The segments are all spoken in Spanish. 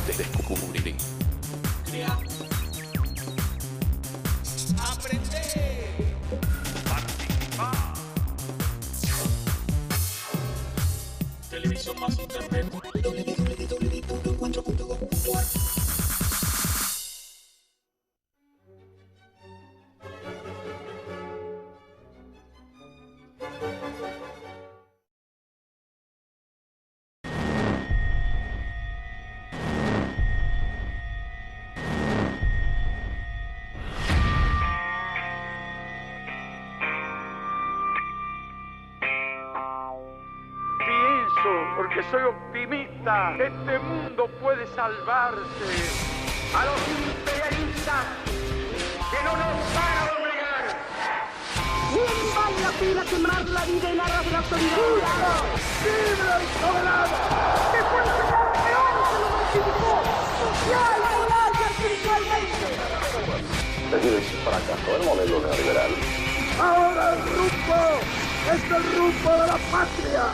Descubrir. Crear. Aprender. Participar. Televisión más internet. www.encuentro.com.ar. Porque soy optimista, este mundo puede salvarse. A los imperialistas que no nos van a doblegar. ¿Quién vale la pena quemar la vida en aras de la autoridad? ¡Justo! ¡Libre y soberano! ¡Que fue el campeón que lo ratificó! ¡Social, moral y espiritualmente! Es decir, fracasó el modelo neoliberal. ¡Ahora el rumbo! ¡Es el rumbo de la patria!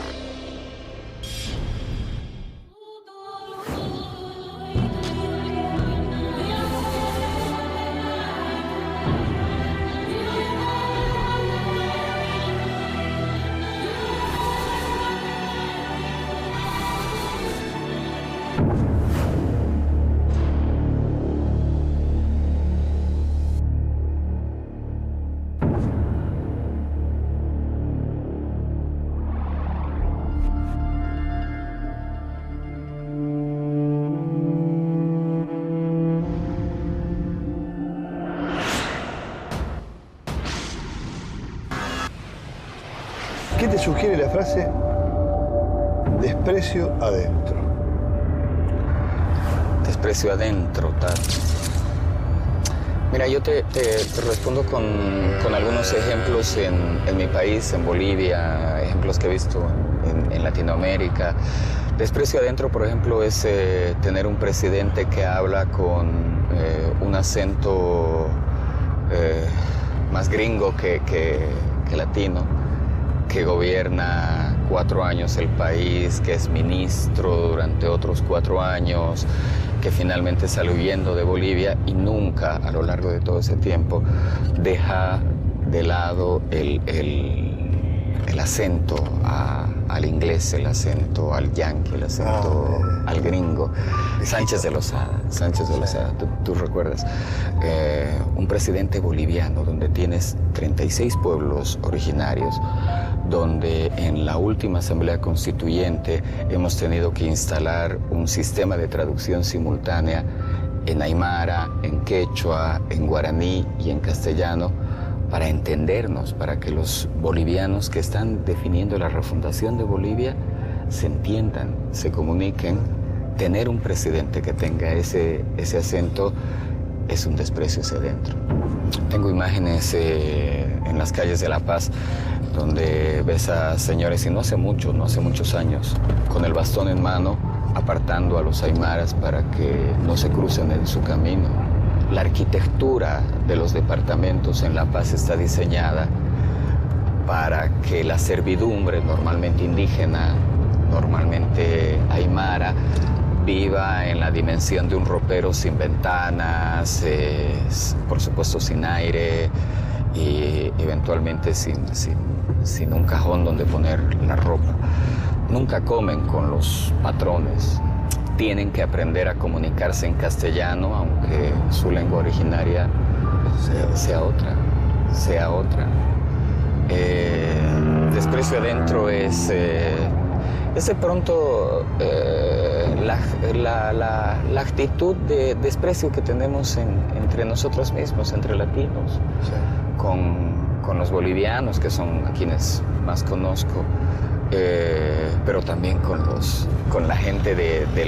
¿Qué te sugiere la frase desprecio adentro? Desprecio adentro, tal. Mira, yo te respondo con algunos ejemplos en mi país, en Bolivia, ejemplos que he visto en Latinoamérica. Desprecio adentro, por ejemplo, es tener un presidente que habla con un acento más gringo que latino, que gobierna 4 años el país, que es ministro durante otros 4 años, que finalmente sale huyendo de Bolivia y nunca a lo largo de todo ese tiempo deja de lado el acento al inglés, el acento al yanqui, el acento al gringo. Sánchez de Lozada, tú recuerdas, un presidente boliviano donde tienes 36 pueblos originarios, donde en la última Asamblea Constituyente hemos tenido que instalar un sistema de traducción simultánea en aymara, en quechua, en guaraní y en castellano, para entendernos, para que los bolivianos que están definiendo la refundación de Bolivia se entiendan, se comuniquen. Tener un presidente que tenga ese acento es un desprecio hacia adentro. Tengo imágenes en las calles de La Paz donde ves a señores, y no hace muchos años, con el bastón en mano, apartando a los aymaras para que no se crucen en su camino. La arquitectura de los departamentos en La Paz está diseñada para que la servidumbre, normalmente indígena, normalmente aymara, viva en la dimensión de un ropero sin ventanas, por supuesto sin aire y eventualmente sin un cajón donde poner la ropa. Nunca comen con los patrones. Tienen que aprender a comunicarse en castellano, aunque su lengua originaria sea otra. Desprecio adentro es de pronto la actitud de desprecio que tenemos entre nosotros mismos, entre latinos, con los bolivianos, que son a quienes más conozco, pero también con la gente de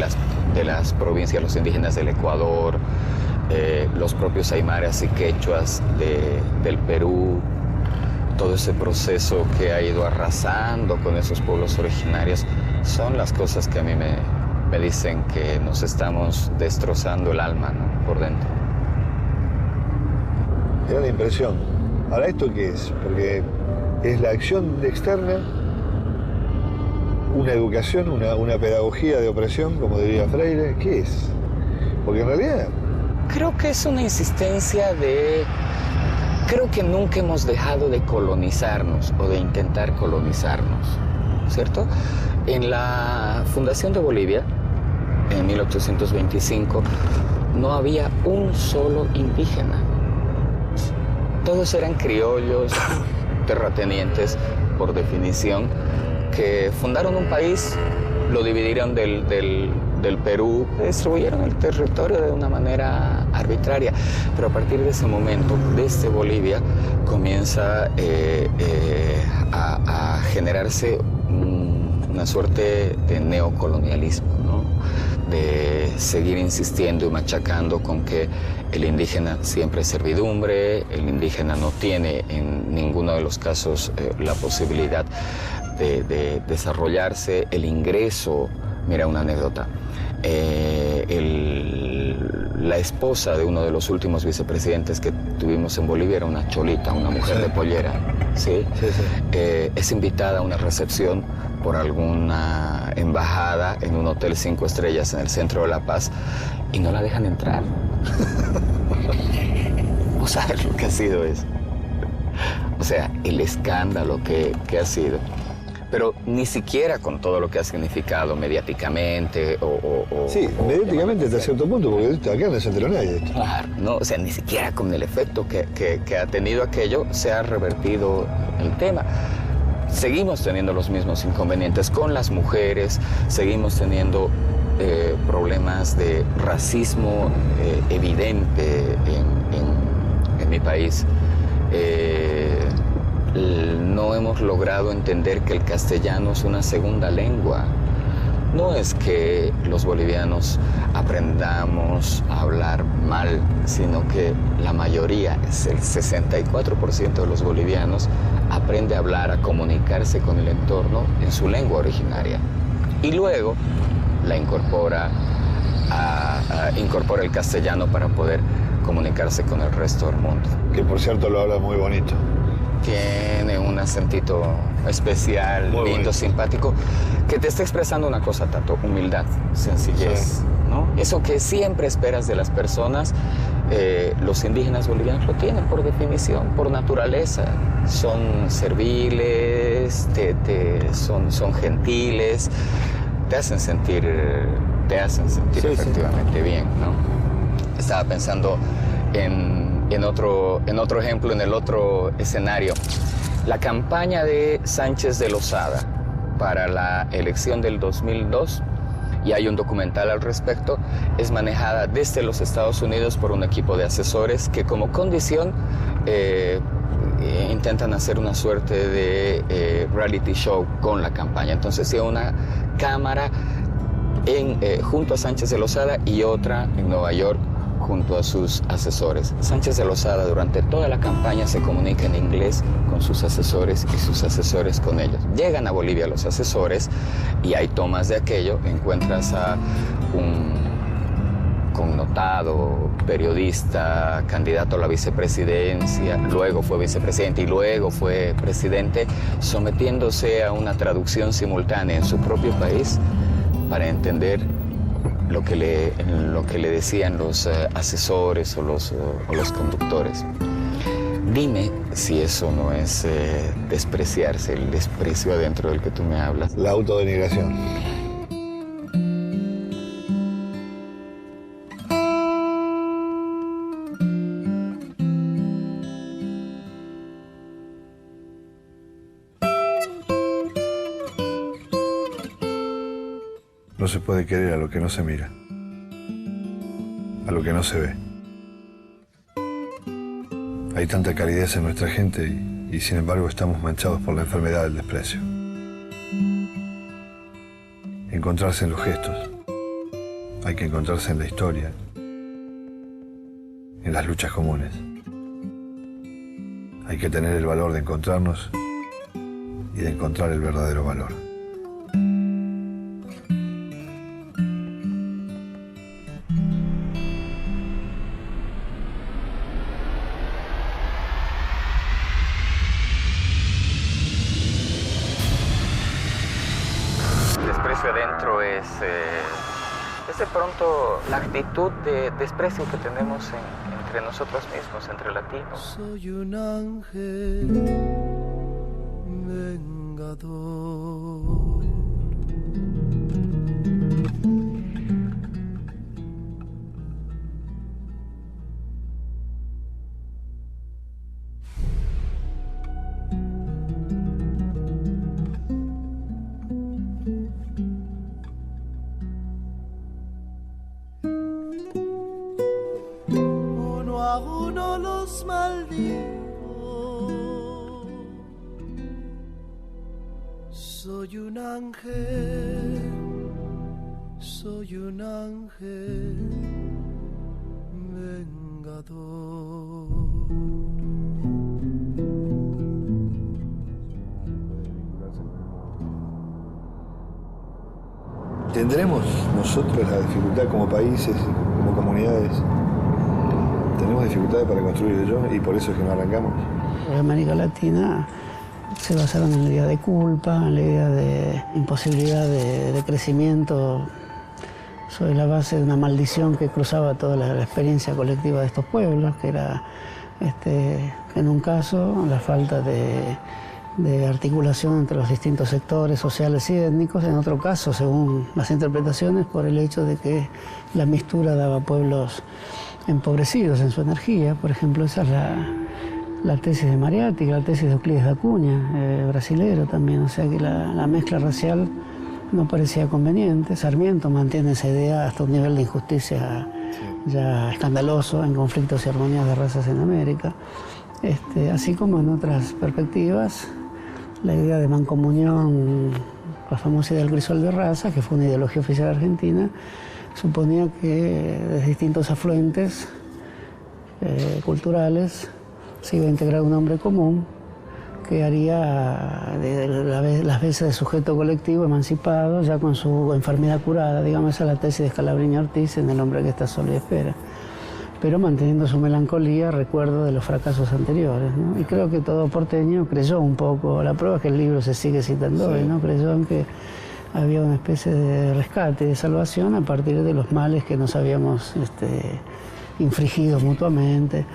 las provincias, los indígenas del Ecuador, los propios aymaras y quechuas del Perú. Todo ese proceso que ha ido arrasando con esos pueblos originarios son las cosas que a mí me dicen que nos estamos destrozando el alma, ¿no? Por dentro. Me da la impresión. Ahora, ¿esto qué es? Porque es la acción externa una educación, una pedagogía de opresión, como diría Freire? ¿Qué es? Porque en realidad... Creo que es una insistencia de... Creo que nunca hemos dejado de colonizarnos o de intentar colonizarnos, ¿cierto? En la fundación de Bolivia, en 1825, no había un solo indígena. Todos eran criollos, terratenientes, por definición, que fundaron un país, lo dividieron del Perú, distribuyeron el territorio de una manera arbitraria. Pero a partir de ese momento, desde Bolivia, comienza a generarse una suerte de neocolonialismo, ¿no? De seguir insistiendo y machacando con que el indígena siempre es servidumbre, el indígena no tiene en ninguno de los casos la posibilidad de desarrollarse, el ingreso. Mira una anécdota. La esposa de uno de los últimos vicepresidentes que tuvimos en Bolivia era una cholita, una mujer de pollera, ¿sí? Es invitada a una recepción por alguna embajada en un hotel 5 estrellas en el centro de La Paz y no la dejan entrar. ¿Vos sabes lo que ha sido eso? O sea, el escándalo que ha sido. Pero ni siquiera con todo lo que ha significado mediáticamente o sí, mediáticamente hasta cierto punto, porque acá no se enteró nadie de esto. Claro, no, o sea, ni siquiera con el efecto que ha tenido aquello se ha revertido el tema. Seguimos teniendo los mismos inconvenientes con las mujeres, seguimos teniendo problemas de racismo evidente en mi país. No hemos logrado entender que el castellano es una segunda lengua. No es que los bolivianos aprendamos a hablar mal, sino que la mayoría, el 64% de los bolivianos, aprende a hablar, a comunicarse con el entorno en su lengua originaria. Y luego la incorpora el castellano para poder comunicarse con el resto del mundo. Que por cierto lo habla muy bonito. Tiene un acentito especial, muy lindo, bonito, simpático, que te está expresando una cosa, Tato: humildad, sencillez, sí, ¿no? Eso que siempre esperas de las personas, los indígenas bolivianos lo tienen por definición, por naturaleza. Son serviles, son gentiles, te hacen sentir sí, efectivamente, sí, bien, ¿no? Estaba pensando en otro ejemplo, en el otro escenario. La campaña de Sánchez de Lozada para la elección del 2002, y hay un documental al respecto, es manejada desde los Estados Unidos por un equipo de asesores que como condición intentan hacer una suerte de reality show con la campaña. Entonces hay una cámara junto a Sánchez de Lozada y otra en Nueva York junto a sus asesores. Sánchez de Lozada durante toda la campaña se comunica en inglés con sus asesores y sus asesores con ellos. Llegan a Bolivia los asesores y hay tomas de aquello. Encuentras a un connotado periodista, candidato a la vicepresidencia, luego fue vicepresidente y luego fue presidente, sometiéndose a una traducción simultánea en su propio país para entender lo que le decían los asesores o los conductores. Dime si eso no es despreciarse, el desprecio adentro del que tú me hablas. La autodenigración. No se puede querer a lo que no se mira, a lo que no se ve. Hay tanta calidez en nuestra gente y sin embargo estamos manchados por la enfermedad del desprecio. Encontrarse en los gestos. Hay que encontrarse en la historia, en las luchas comunes. Hay que tener el valor de encontrarnos y de encontrar el verdadero valor. encuentro es de pronto la actitud de desprecio que tenemos entre nosotros mismos, entre latinos. Soy un ángel vengador. A uno los maldigo. Soy un ángel vengador. ¿Tendremos nosotros la dificultad como países, como comunidades? ¿Tenemos dificultades para construir ello y por eso es que no arrancamos? En América Latina se basaron en la idea de culpa, en la idea de imposibilidad de crecimiento sobre la base de una maldición que cruzaba toda la experiencia colectiva de estos pueblos, que era, en un caso, la falta de articulación entre los distintos sectores sociales y étnicos, en otro caso, según las interpretaciones, por el hecho de que la mixtura daba pueblos empobrecidos en su energía. Por ejemplo, esa es la tesis de Mariátegui, la tesis de Euclides da Cunha, brasilero también, o sea que la mezcla racial no parecía conveniente. Sarmiento mantiene esa idea hasta un nivel de injusticia ya escandaloso en conflictos y armonías de razas en América, así como en otras perspectivas, la idea de mancomunión, la famosa idea del crisol de razas, que fue una ideología oficial argentina, suponía que de distintos afluentes culturales se iba a integrar un hombre común que haría las veces de sujeto colectivo emancipado, ya con su enfermedad curada. Digamos, esa es la tesis de Scalabrini Ortiz en El hombre que está solo y espera, pero manteniendo su melancolía, recuerdo de los fracasos anteriores, ¿no? Y creo que todo porteño creyó un poco, la prueba es que el libro se sigue citando hoy, ¿no? Creyó en que había una especie de rescate y de salvación a partir de los males que nos habíamos infligido mutuamente.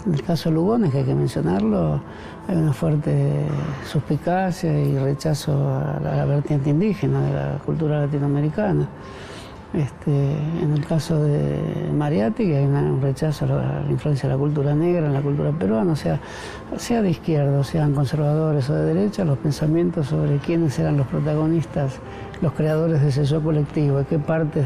En el caso de Lugones, que hay que mencionarlo, hay una fuerte suspicacia y rechazo a la vertiente indígena de la cultura latinoamericana. En el caso de Mariátegui hay un rechazo a la influencia de la cultura negra en la cultura peruana, o sea de izquierda, o sean conservadores o de derecha, los pensamientos sobre quiénes eran los protagonistas, los creadores de ese yo colectivo, y qué partes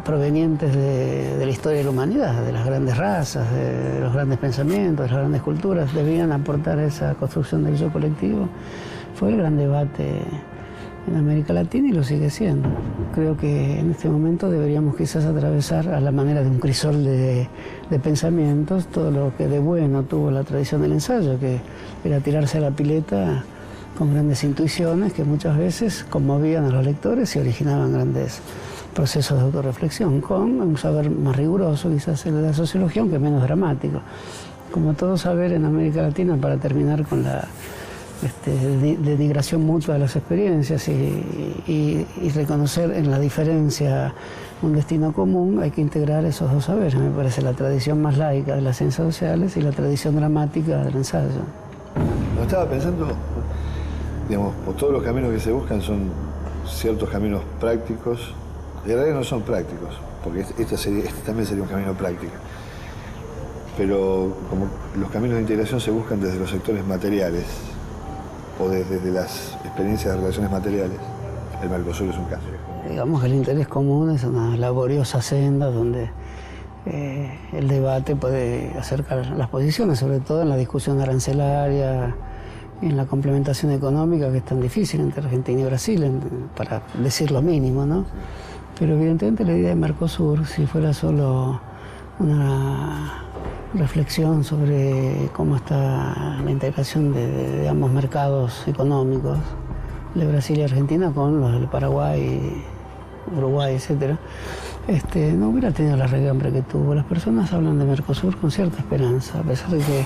provenientes de la historia de la humanidad, de las grandes razas, de los grandes pensamientos, de las grandes culturas, debían aportar a esa construcción del yo colectivo. Fue el gran debate en América Latina y lo sigue siendo. Creo que en este momento deberíamos quizás atravesar a la manera de un crisol de pensamientos todo lo que de bueno tuvo la tradición del ensayo, que era tirarse a la pileta con grandes intuiciones que muchas veces conmovían a los lectores y originaban grandes procesos de autorreflexión, con un saber más riguroso, quizás el de la sociología, aunque menos dramático. Como todo saber en América Latina, para terminar con la denigración mutua de las experiencias y reconocer en la diferencia un destino común, hay que integrar esos dos saberes. Me parece la tradición más laica de las ciencias sociales y la tradición dramática del ensayo. No estaba pensando, digamos, por todos los caminos que se buscan son ciertos caminos prácticos, en realidad no son prácticos, porque este también sería un camino práctico. Pero como los caminos de integración se buscan desde los sectores materiales, o desde las experiencias de relaciones materiales, el Mercosur es un caso. Digamos que el interés común es una laboriosa senda donde el debate puede acercar las posiciones, sobre todo en la discusión arancelaria, en la complementación económica, que es tan difícil entre Argentina y Brasil, para decir lo mínimo, ¿no? Pero evidentemente la idea de Mercosur, si fuera solo una reflexión sobre cómo está la integración de ambos mercados económicos, de Brasil y Argentina, con los del Paraguay, Uruguay, etc., no hubiera tenido la regambre que tuvo. Las personas hablan de Mercosur con cierta esperanza, a pesar de que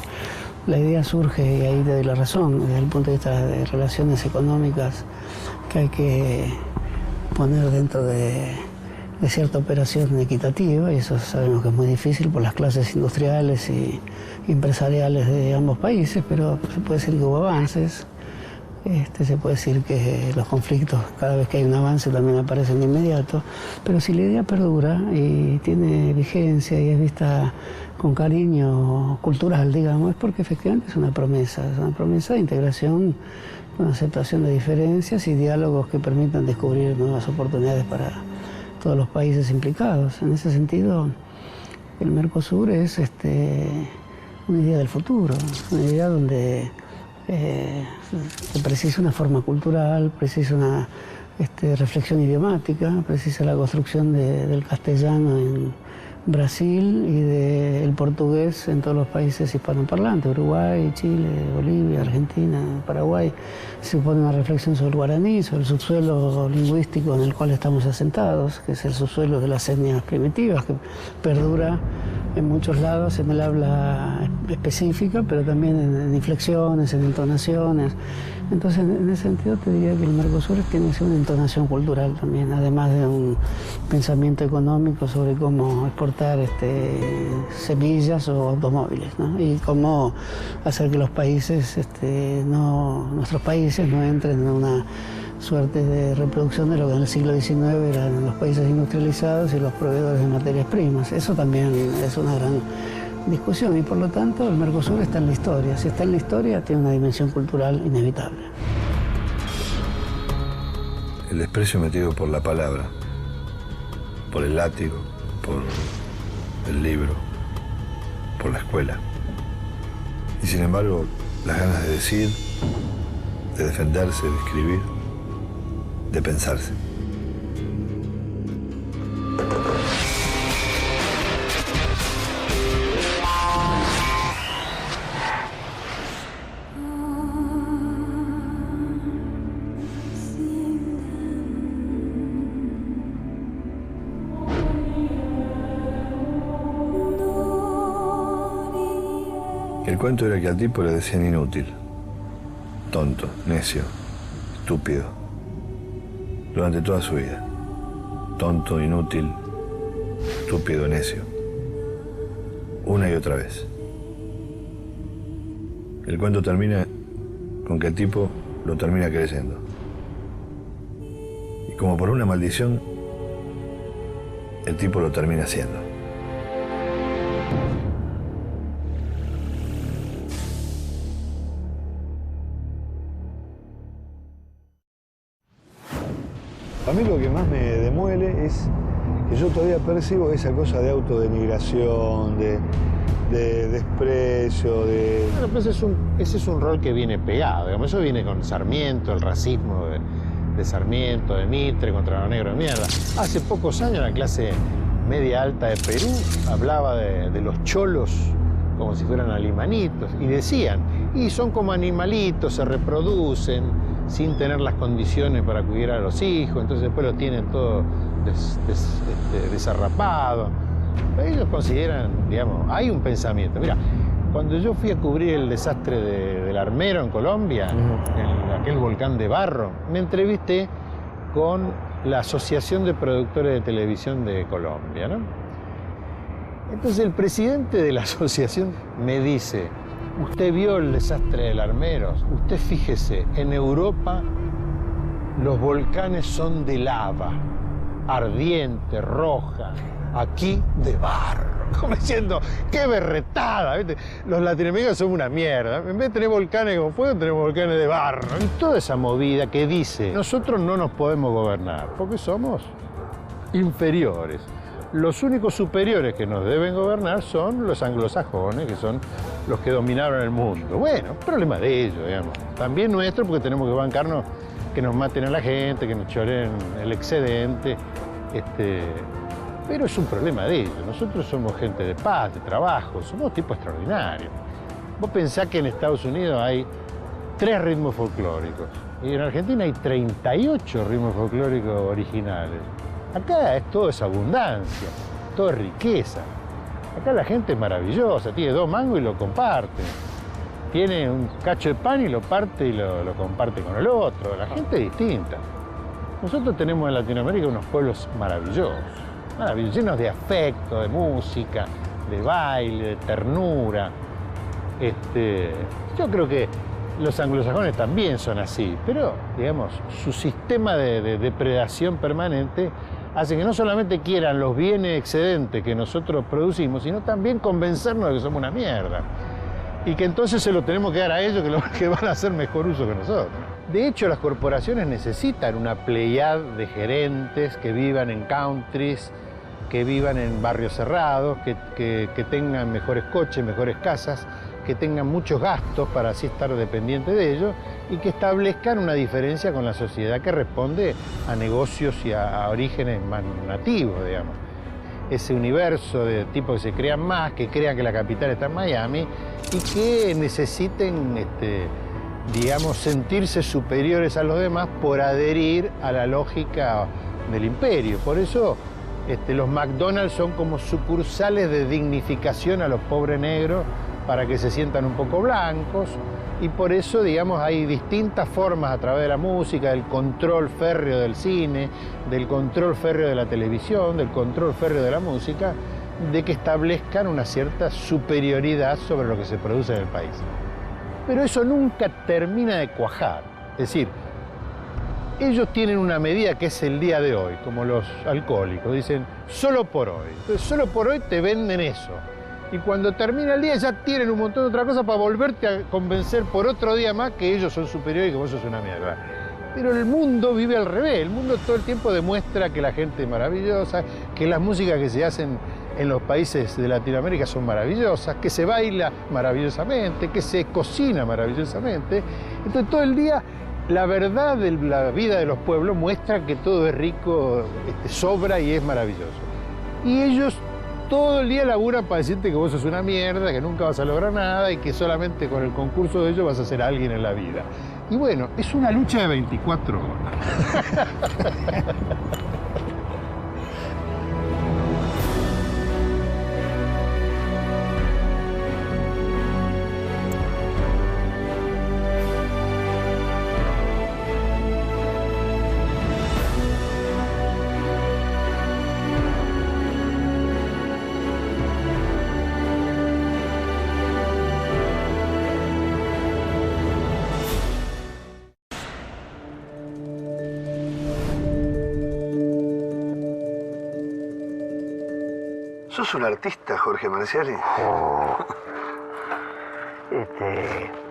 la idea surge, y ahí te doy la razón, desde el punto de vista de relaciones económicas, que hay que poner dentro de cierta operación equitativa, y eso sabemos que es muy difícil por las clases industriales y empresariales de ambos países, pero se puede decir que hubo avances. Se puede decir que los conflictos, cada vez que hay un avance, también aparecen de inmediato, pero si la idea perdura y tiene vigencia y es vista con cariño cultural, digamos, es porque efectivamente es una promesa de integración, con aceptación de diferencias y diálogos que permitan descubrir nuevas oportunidades para todos los países implicados. En ese sentido, el Mercosur es una idea del futuro, una idea donde que precisa una forma cultural, precisa una reflexión idiomática, precisa la construcción del castellano en Brasil y del portugués en todos los países hispanoparlantes, Uruguay, Chile, Bolivia, Argentina, Paraguay. Se supone una reflexión sobre el guaraní, sobre el subsuelo lingüístico en el cual estamos asentados, que es el subsuelo de las etnias primitivas, que perdura en muchos lados en el habla específica, pero también en inflexiones, en entonaciones. Entonces, en ese sentido, te diría que el Mercosur tiene que ser una entonación cultural también, además de un pensamiento económico sobre cómo exportar semillas o automóviles, ¿no? Y cómo hacer que los países, nuestros países, no entren en una suerte de reproducción de lo que en el siglo XIX eran los países industrializados y los proveedores de materias primas. Eso también es una gran discusión y por lo tanto el Mercosur está en la historia. Si está en la historia, tiene una dimensión cultural inevitable. El desprecio metido por la palabra, por el látigo, por el libro, por la escuela. Y sin embargo, las ganas de decir, de defenderse, de escribir, de pensarse. El cuento era que al tipo le decían inútil, tonto, necio, estúpido, durante toda su vida. Tonto, inútil, estúpido, necio. Una y otra vez. El cuento termina con que el tipo lo termina creyendo. Y como por una maldición, el tipo lo termina haciendo. A mí lo que más me demuele es que yo todavía percibo esa cosa de autodenigración, de desprecio, de... Bueno, pues ese es un rol que viene pegado, digamos. Eso viene con Sarmiento, el racismo de Sarmiento, de Mitre, contra los negros de mierda. Hace pocos años la clase media alta de Perú hablaba de los cholos como si fueran animalitos y decían, y son como animalitos, se reproducen sin tener las condiciones para cuidar a los hijos, entonces después lo tienen todo desarrapado. Ellos consideran, digamos, hay un pensamiento. Mira, cuando yo fui a cubrir el desastre del Armero en Colombia, en aquel volcán de barro, me entrevisté con la Asociación de Productores de Televisión de Colombia, ¿no? Entonces el presidente de la asociación me dice, usted vio el desastre del Armero, usted fíjese, en Europa los volcanes son de lava, ardiente, roja, aquí de barro. Como diciendo, qué berretada, ¿viste? Los latinoamericanos son una mierda. En vez de tener volcanes con fuego, tenemos volcanes de barro. Y toda esa movida que dice, nosotros no nos podemos gobernar, porque somos inferiores. Los únicos superiores que nos deben gobernar son los anglosajones, que son los que dominaron el mundo. Bueno, problema de ellos, digamos. También nuestro, porque tenemos que bancarnos que nos maten a la gente, que nos choren el excedente. Pero es un problema de ellos. Nosotros somos gente de paz, de trabajo, somos tipos extraordinarios. Vos pensás que en Estados Unidos hay 3 ritmos folclóricos y en Argentina hay 38 ritmos folclóricos originales. Acá todo es abundancia, todo es riqueza. Acá la gente es maravillosa, tiene 2 mangos y lo comparte. tiene un cacho de pan y lo parte y lo comparte con el otro. La gente es distinta. Nosotros tenemos en Latinoamérica unos pueblos maravillosos, llenos de afecto, de música, de baile, de ternura. Yo creo que los anglosajones también son así, pero, digamos, su sistema de depredación permanente hace que no solamente quieran los bienes excedentes que nosotros producimos, sino también convencernos de que somos una mierda. Y que entonces se lo tenemos que dar a ellos, que van a hacer mejor uso que nosotros. De hecho, las corporaciones necesitan una pleiad de gerentes que vivan en countries, que vivan en barrios cerrados, que tengan mejores coches, mejores casas, que tengan muchos gastos para así estar dependientes de ellos y que establezcan una diferencia con la sociedad que responde a negocios y a orígenes más nativos, digamos. Ese universo de tipos que se crean más, que crean que la capital está en Miami y que necesiten, digamos, sentirse superiores a los demás por adherir a la lógica del imperio. Por eso los McDonald's son como sucursales de dignificación a los pobres negros para que se sientan un poco blancos, y por eso, digamos, hay distintas formas a través de la música, del control férreo del cine, del control férreo de la televisión, del control férreo de la música, de que establezcan una cierta superioridad sobre lo que se produce en el país. Pero eso nunca termina de cuajar. Es decir, ellos tienen una medida que es el día de hoy, como los alcohólicos, dicen, solo por hoy. Entonces, solo por hoy te venden eso. Y cuando termina el día ya tienen un montón de otra cosa para volverte a convencer por otro día más que ellos son superiores y que vos sos una mierda. Pero el mundo vive al revés. El mundo todo el tiempo demuestra que la gente es maravillosa, que las músicas que se hacen en los países de Latinoamérica son maravillosas, que se baila maravillosamente, que se cocina maravillosamente. Entonces todo el día la verdad de la vida de los pueblos muestra que todo es rico, sobra y es maravilloso. Y ellos todo el día laburan para decirte que vos sos una mierda, que nunca vas a lograr nada y que solamente con el concurso de ellos vas a ser alguien en la vida. Y bueno, es una lucha de 24 horas. ¿Sos un artista, Jorge Marciali?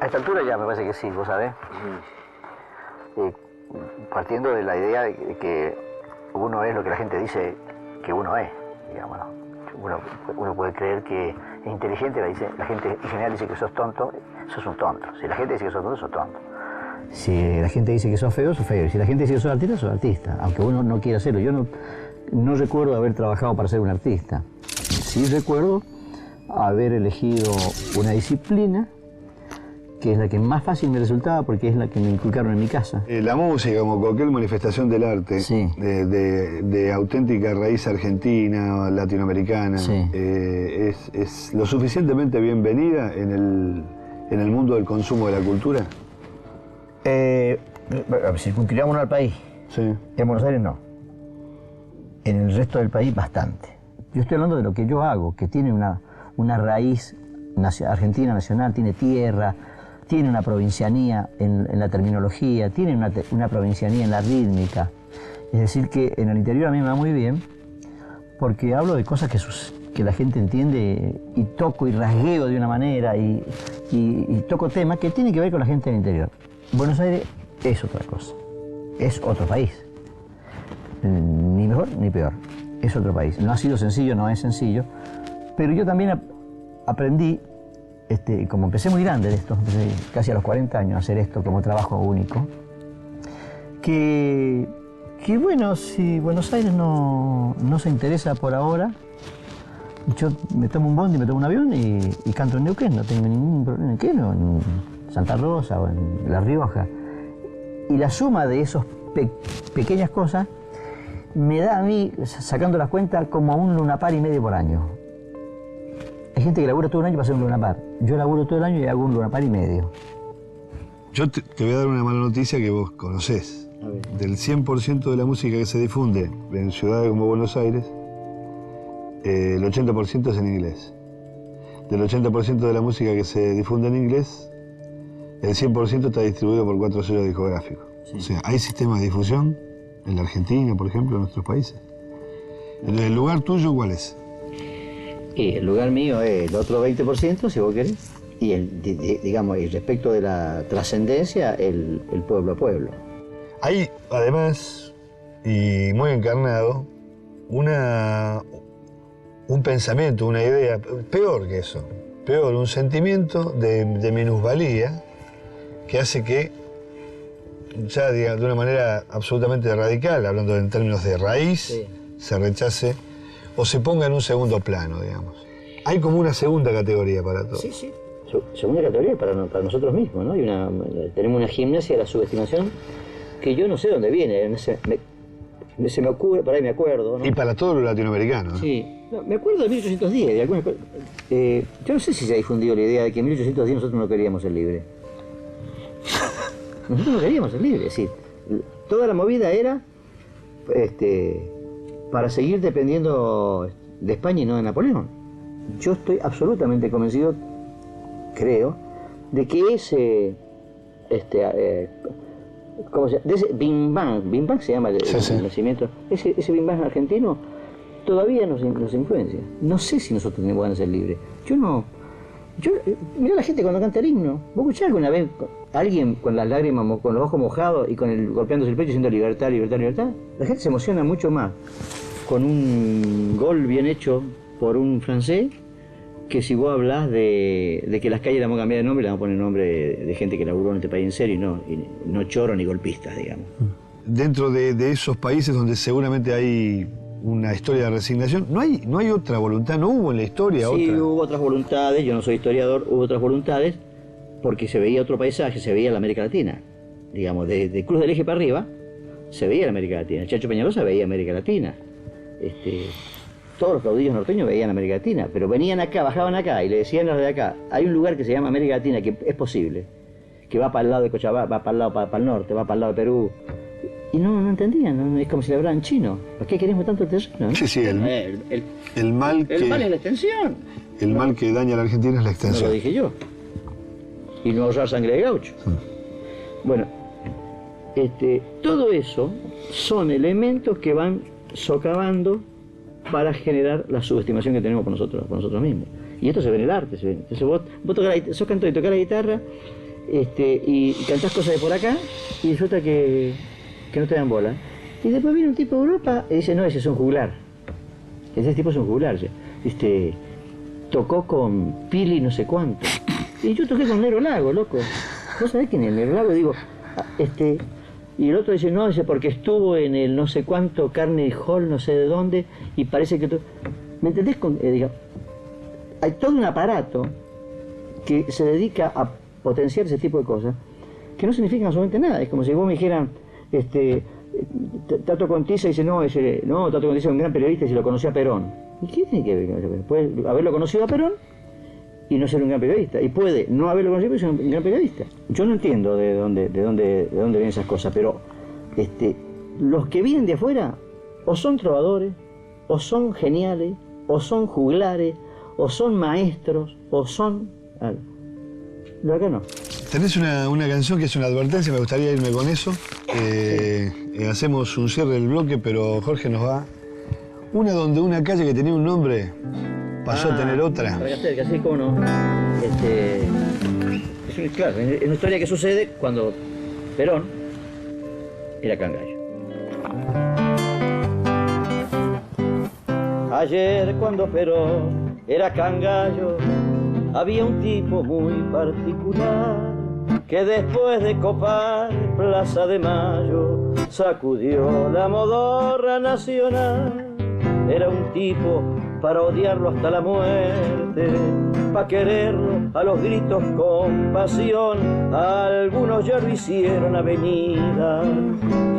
A esta altura ya me parece que sí, vos sabés. Partiendo de la idea de que uno es lo que la gente dice que uno es, digamos, ¿no? Uno puede creer que es inteligente, la gente en general dice que sos tonto, sos un tonto. Si la gente dice que sos tonto, sos tonto. Si la gente dice que sos feo, sos feo. Si la gente dice que sos artista, aunque uno no quiera hacerlo. Yo no recuerdo haber trabajado para ser un artista. Sí recuerdo haber elegido una disciplina que es la que más fácil me resultaba porque es la que me inculcaron en mi casa. La música, como cualquier manifestación del arte, sí, de auténtica raíz argentina o latinoamericana, sí, es lo suficientemente bienvenida en el mundo del consumo de la cultura. Circunscribámonos al país. Sí. En Buenos Aires no. En el resto del país bastante. Yo estoy hablando de lo que yo hago, que tiene una raíz argentina nacional, tiene tierra, tiene una provincianía en la terminología, tiene una provincianía en la rítmica. Es decir, que en el interior a mí me va muy bien porque hablo de cosas que la gente entiende y toco y rasgueo de una manera y toco temas que tienen que ver con la gente del interior. Buenos Aires es otra cosa, es otro país. Ni mejor ni peor, es otro país. No ha sido sencillo, no es sencillo, pero yo también aprendí, como empecé muy grande de esto, empecé casi a los 40 años a hacer esto como trabajo único, que bueno, si Buenos Aires no se interesa por ahora, yo me tomo un bondi, me tomo un avión y canto en Neuquén, no tengo ningún problema en Neuquén, o en Santa Rosa o en La Rioja. Y la suma de esas pequeñas cosas me da a mí, sacando las cuentas, como un lunapar y medio por año. Hay gente que labura todo el año para hacer un Luna Park. Yo laburo todo el año y hago un Luna Park y medio. Yo te voy a dar una mala noticia que vos conocés. Del 100% de la música que se difunde en ciudades como Buenos Aires, el 80% es en inglés. Del 80% de la música que se difunde en inglés, el 100% está distribuido por 4 sellos discográficos. Sí. O sea, hay sistemas de difusión en la Argentina, por ejemplo, en nuestros países. ¿El lugar tuyo cuál es? Y el lugar mío es el otro 20%, si vos querés. Y digamos, y respecto de la trascendencia, el pueblo a pueblo. Hay, además, y muy encarnado, un pensamiento, una idea, peor que eso, peor, un sentimiento de minusvalía que hace que, ya diga, de una manera absolutamente radical, hablando en términos de raíz, sí, se rechace o se ponga en un segundo plano, digamos. Hay como una segunda categoría para todo. Sí, sí. Segunda categoría para nosotros mismos, ¿no? Tenemos una gimnasia de la subestimación que yo no sé dónde viene. Se me ocurre, por ahí me acuerdo, ¿no? Y para todo lo latinoamericano, ¿no? Sí. No, me acuerdo de 1810, de algunas cosas. Yo no sé si se ha difundido la idea de que en 1810 nosotros no queríamos ser libres. Nosotros no queríamos ser libres, es decir, toda la movida era para seguir dependiendo de España y no de Napoleón. Yo estoy absolutamente convencido, creo, de que ese ¿cómo se llama? De ese Big Bang se llama el nacimiento, ese Big Bang argentino todavía nos influencia. No sé si nosotros tenemos ganas de ser libres. Mirá la gente cuando canta el himno. ¿Vos escuchás alguna vez a alguien con las lágrimas, con los ojos mojados y golpeándose el pecho diciendo libertad, libertad, libertad? La gente se emociona mucho más con un gol bien hecho por un francés que si vos hablás de que las calles las vamos a cambiar de nombre, le vamos a poner nombre de gente que laburó en este país en serio y no choros ni golpistas, digamos. Dentro de esos países donde seguramente hay una historia de resignación, no hay otra voluntad, no hubo en la historia sí, otra. Sí, hubo otras voluntades, yo no soy historiador, hubo otras voluntades porque se veía otro paisaje, se veía la América Latina. Digamos, de Cruz del Eje para arriba se veía la América Latina. El Chacho Peñalosa veía América Latina. Todos los caudillos norteños veían América Latina, pero venían acá, bajaban acá y le decían a los de acá, hay un lugar que se llama América Latina que es posible, que va para el lado de Cochabamba, va para el lado, para el norte, va para el lado de Perú. Y no entendían, es como si le hablaran chino. ¿Por qué queremos tanto el terreno? ¿No? Sí, sí, el mal el mal es la extensión. El mal que daña a la Argentina es la extensión. No lo dije yo. Y no ahorrar sangre de gaucho. Bueno, todo eso son elementos que van socavando para generar la subestimación que tenemos por nosotros mismos. Y esto se ve en el arte. Entonces vos sos cantor y tocás la guitarra y cantás cosas de por acá y resulta que no te dan bola. Y después viene un tipo de Europa y dice, no, ese es un juglar. Ese tipo es un juglar. Tocó con Pili no sé cuánto. Y yo toqué con Negro Lago, loco. ¿Vos sabés quién es Negro Lago? Digo, y el otro dice, no, porque estuvo en el no sé cuánto Carnegie Hall, no sé de dónde, y parece que... ¿Me entendés? Hay todo un aparato que se dedica a potenciar ese tipo de cosas, que no significan absolutamente nada. Es como si vos me dijeran, Tato Contiza dice, no, Tato Contiza es un gran periodista y se lo conoció a Perón. ¿Y qué tiene que ver con eso? Puede haberlo conocido a Perón y no ser un gran periodista. Y puede no haberlo conocido pero ser un gran periodista. Yo no entiendo de dónde vienen esas cosas, pero los que vienen de afuera o son trovadores, o son geniales, o son juglares, o son maestros, o son... Lo acá no. Tenés una canción que es una advertencia, me gustaría irme con eso. Hacemos un cierre del bloque, pero Jorge nos va. Una donde una calle que tenía un nombre pasó a tener otra. Que así como no. Claro, es una historia que sucede cuando Perón era cangallo. Ayer cuando Perón era cangallo, había un tipo muy particular que después de copar Plaza de Mayo sacudió la modorra nacional. Era un tipo para odiarlo hasta la muerte, para quererlo a los gritos con pasión. Algunos ya lo hicieron avenida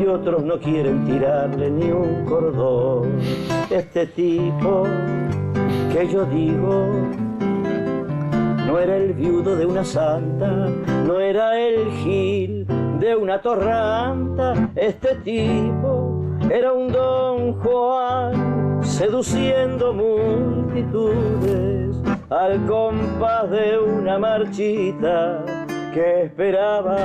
y otros no quieren tirarle ni un cordón. Este tipo que yo digo no era el viudo de una santa, no era el gil de una torranta. Este tipo era un Don Juan seduciendo multitudes al compás de una marchita que esperaba